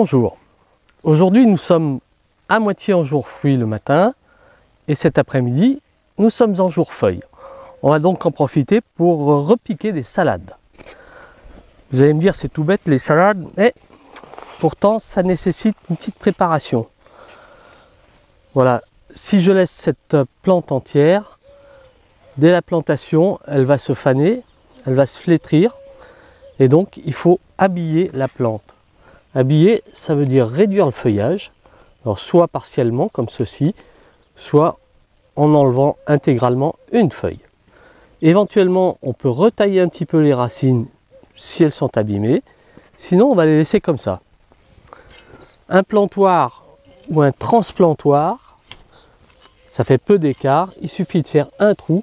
Bonjour, aujourd'hui nous sommes à moitié en jour fruits le matin et cet après-midi nous sommes en jour feuilles. On va donc en profiter pour repiquer des salades. Vous allez me dire c'est tout bête les salades, mais pourtant ça nécessite une petite préparation. Voilà, si je laisse cette plante entière, dès la plantation elle va se faner, elle va se flétrir et donc il faut habiller la plante. Habiller, ça veut dire réduire le feuillage, alors soit partiellement comme ceci, soit en enlevant intégralement une feuille. Éventuellement, on peut retailler un petit peu les racines si elles sont abîmées, sinon on va les laisser comme ça. Un plantoir ou un transplantoir, ça fait peu d'écart, il suffit de faire un trou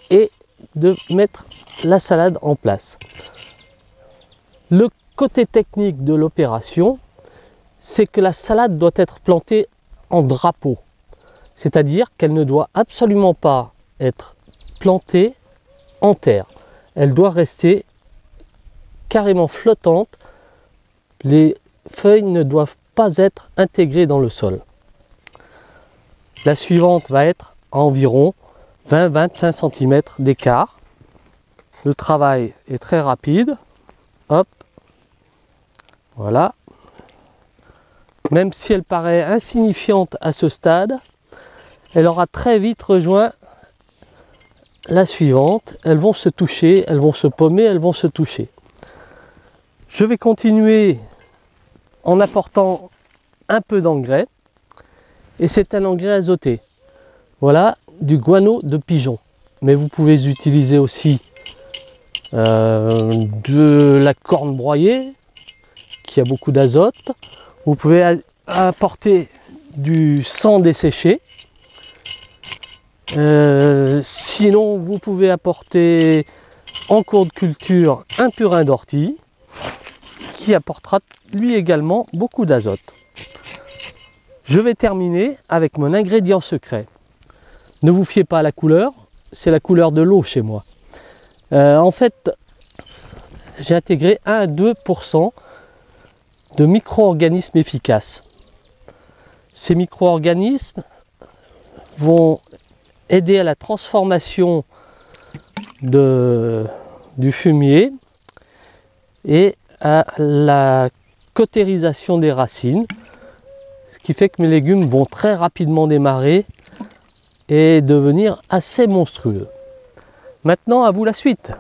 et de mettre la salade en place. Le côté technique de l'opération, c'est que la salade doit être plantée en drapeau. C'est-à-dire qu'elle ne doit absolument pas être plantée en terre. Elle doit rester carrément flottante. Les feuilles ne doivent pas être intégrées dans le sol. La suivante va être à environ 20-25 cm d'écart. Le travail est très rapide. Hop. Voilà. Même si elle paraît insignifiante à ce stade, elle aura très vite rejoint la suivante. Elles vont se toucher, elles vont se paumer, elles vont se toucher. Je vais continuer en apportant un peu d'engrais. Et c'est un engrais azoté. Voilà, du guano de pigeon. Mais vous pouvez utiliser aussi de la corne broyée, qui a beaucoup d'azote. Vous pouvez apporter du sang desséché. Sinon, vous pouvez apporter en cours de culture un purin d'ortie qui apportera lui également beaucoup d'azote. Je vais terminer avec mon ingrédient secret. Ne vous fiez pas à la couleur, c'est la couleur de l'eau chez moi. En fait, j'ai intégré 1 à 2% de micro-organismes efficaces. Ces micro-organismes vont aider à la transformation du fumier et à la cautérisation des racines, ce qui fait que mes légumes vont très rapidement démarrer et devenir assez monstrueux. Maintenant, à vous la suite.